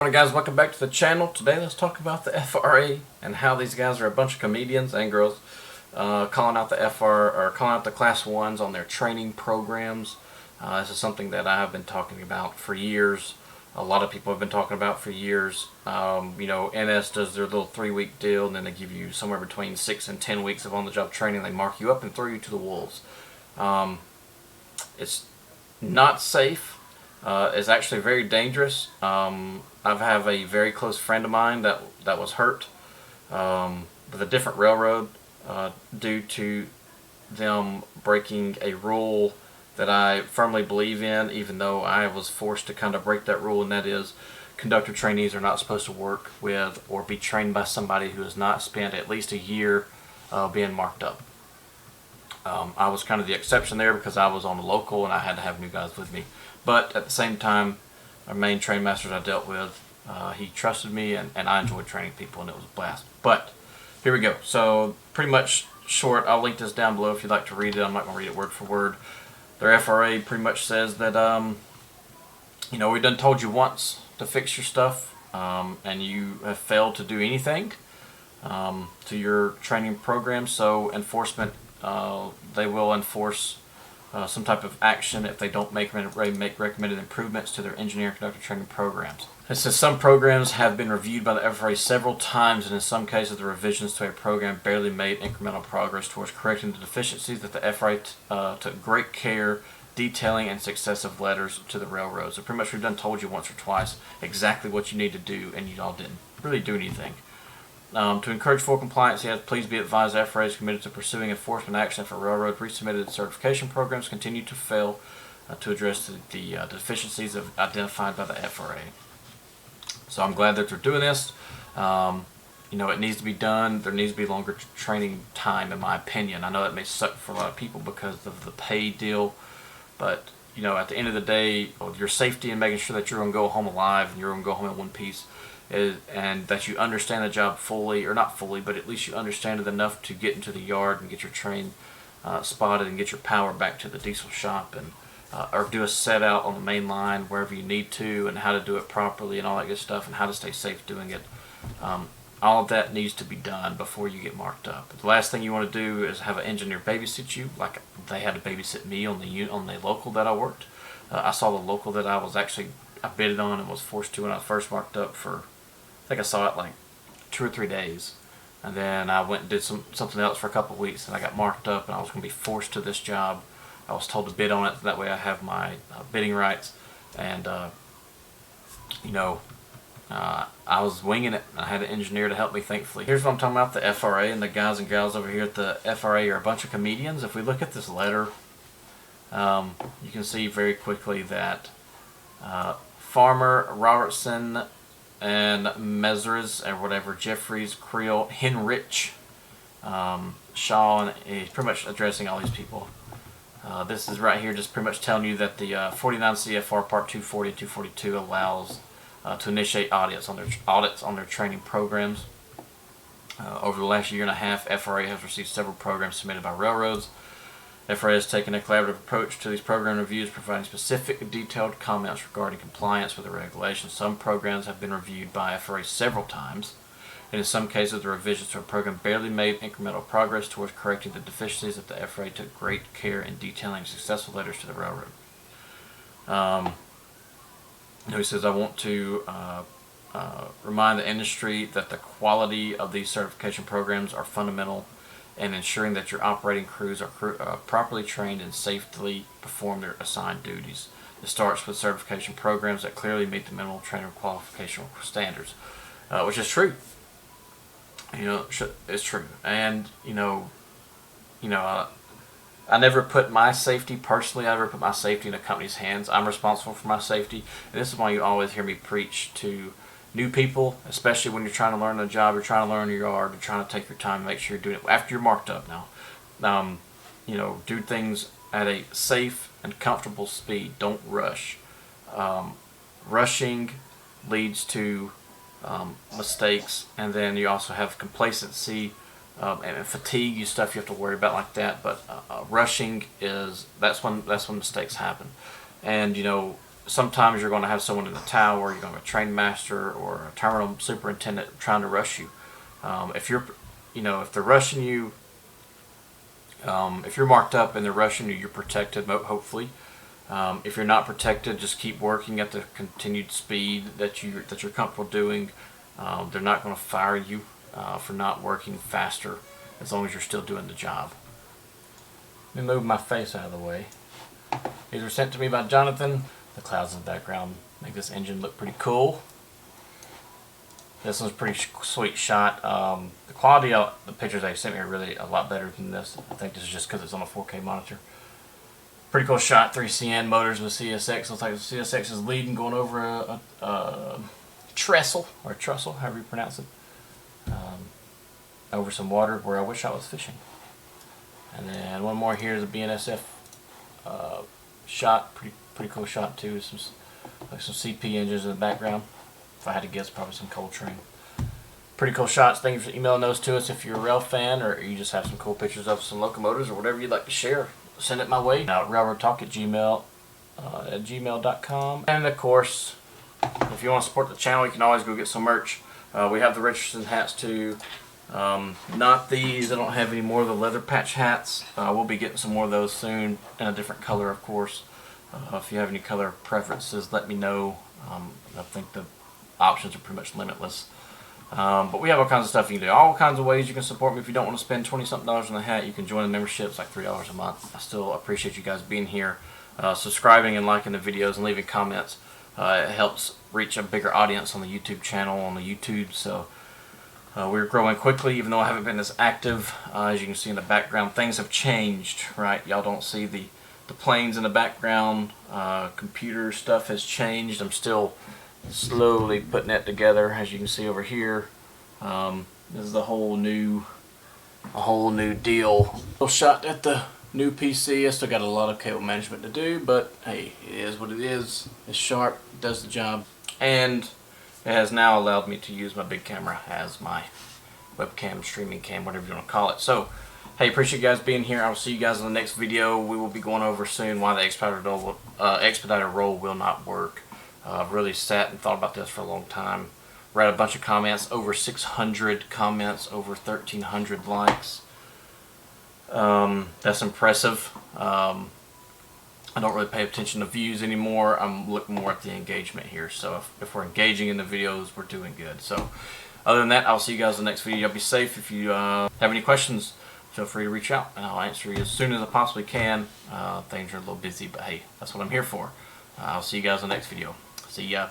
Morning guys, welcome back to the channel. Today let's talk about the FRA and how these guys are a bunch of comedians and girls calling out the calling out the class 1s on their training programs. This is something that I have been talking about for years. A lot of people have been talking about for years. NS does their little 3-week deal, and then they give you somewhere between 6 and 10 weeks of on-the-job training. They mark you up and throw you to the wolves. It's not safe. It's actually very dangerous. I have a very close friend of mine that was hurt with a different railroad due to them breaking a rule that I firmly believe in, even though I was forced to kind of break that rule, and that is conductor trainees are not supposed to work with or be trained by somebody who has not spent at least a year being marked up. I was kind of the exception there because I was on the local and I had to have new guys with me. But at the same time, our main train masters I dealt with, he trusted me, and I enjoyed training people, and it was a blast. But here we go. So pretty much short, I'll link this down below if you'd like to read it. I'm not going to read it word for word. Their FRA pretty much says that, we done told you once to fix your stuff, and you have failed to do anything to your training program. So enforcement, they will enforce some type of action if they don't make recommended improvements to their engineer and conductor training programs. It says some programs have been reviewed by the FRA several times, and in some cases the revisions to a program barely made incremental progress towards correcting the deficiencies that the FRA took great care detailing in successive letters to the railroads. So pretty much we've done told you once or twice exactly what you need to do, and you all didn't really do anything. To encourage full compliance, please be advised FRA is committed to pursuing enforcement action for railroad resubmitted certification programs continue to fail to address the deficiencies identified by the FRA. So I'm glad that they're doing this. It needs to be done. There needs to be longer training time, in my opinion. I know that may suck for a lot of people because of the pay deal, but at the end of the day, your safety and making sure that you're going to go home alive and you're going to go home in one piece, and that you understand the job fully, or not fully, but at least you understand it enough to get into the yard and get your train spotted and get your power back to the diesel shop, and or do a set out on the main line wherever you need to, and how to do it properly and all that good stuff, and how to stay safe doing it. All of that needs to be done before you get marked up. The last thing you want to do is have an engineer babysit you, like they had to babysit me on the local that I worked. I saw the local that I bidded on and was forced to when I first marked up for, I think I saw it like 2 or 3 days, and then I went and did something else for a couple of weeks, and I got marked up, and I was going to be forced to this job. I was told to bid on it, that way I have my bidding rights, and I was winging it. I had an engineer to help me, thankfully. Here's what I'm talking about, the FRA, and the guys and gals over here at the FRA are a bunch of comedians. If we look at this letter, you can see very quickly that Farmer, Robertson, and Mesris, or whatever, Jeffries, Creel, Henrich, Shaw, and he's pretty much addressing all these people. This is right here just pretty much telling you that the 49 CFR Part 240 and 242 allows to initiate audits on their training programs. Over the last year and a half, FRA has received several programs submitted by railroads. FRA has taken a collaborative approach to these program reviews, providing specific and detailed comments regarding compliance with the regulations. Some programs have been reviewed by FRA several times, and in some cases the revisions to a program barely made incremental progress towards correcting the deficiencies that the FRA took great care in detailing successful letters to the railroad. He says, I want to remind the industry that the quality of these certification programs are fundamental in ensuring that your operating crews are properly trained and safely perform their assigned duties. It starts with certification programs that clearly meet the minimal training qualification standards, which is true. It's true. And I never put my safety, personally, I never put my safety in a company's hands. I'm responsible for my safety. And this is why you always hear me preach to new people, especially when you're trying to learn the job, you're trying to learn your yard, you're trying to take your time and make sure you're doing it after you're marked up now. Do things at a safe and comfortable speed. Don't rush. Rushing leads to mistakes, and then you also have complacency and fatigue, stuff you have to worry about like that. But rushing that's when mistakes happen. And sometimes you're going to have someone in the tower, you're going to have a train master or a terminal superintendent trying to rush you. If you're, if they're rushing you, if you're marked up and they're rushing you, you're protected, hopefully. If you're not protected, just keep working at the continued speed that you're comfortable doing. They're not going to fire you for not working faster, as long as you're still doing the job. Let me move my face out of the way. These were sent to me by Jonathan. The clouds in the background make this engine look pretty cool. This one's a pretty sweet shot. The quality of the pictures they sent me are really a lot better than this. I think this is just because it's on a 4K monitor. Pretty cool shot. 3CN motors with CSX. Looks like the CSX is leading, going over a trestle, or trussel, however you pronounce it, over some water where I wish I was fishing. And then one more here is a BNSF shot. Pretty cool shot too. Some CP engines in the background. If I had to guess, probably some Coltrane. Pretty cool shots. Thank you for emailing those to us. If you're a rail fan or you just have some cool pictures of some locomotives or whatever you'd like to share, send it my way. railroadtalk@gmail.com. And of course, if you want to support the channel, you can always go get some merch. We have the Richardson hats too. Not these. I don't have any more of the leather patch hats. We'll be getting some more of those soon in a different color, of course. If you have any color preferences, let me know. I think the options are pretty much limitless. But we have all kinds of stuff you can do. All kinds of ways you can support me. If you don't want to spend $20-something on a hat, you can join the memberships, like $3 a month. I still appreciate you guys being here, subscribing and liking the videos and leaving comments. It helps reach a bigger audience on the YouTube channel, on the YouTube. So we're growing quickly, even though I haven't been as active. As you can see in the background, things have changed, right? Y'all don't see the planes in the background. Computer stuff has changed. I'm still slowly putting that together. As you can see over here, this is a whole new deal. Shot at the new PC. I still got a lot of cable management to do, but hey, it is what it is. It's sharp, does the job, and it has now allowed me to use my big camera as my webcam, streaming cam, whatever you want to call it. So hey, appreciate you guys being here. I will see you guys in the next video. We will be going over soon why the expediter roll will not work. I've really sat and thought about this for a long time. Read a bunch of comments, over 600 comments, over 1,300 likes. That's impressive. I don't really pay attention to views anymore. I'm looking more at the engagement here. So if we're engaging in the videos, we're doing good. So other than that, I'll see you guys in the next video. Y'all be safe. If you have any questions, feel free to reach out and I'll answer you as soon as I possibly can. Things are a little busy, but hey, that's what I'm here for. I'll see you guys in the next video. See ya.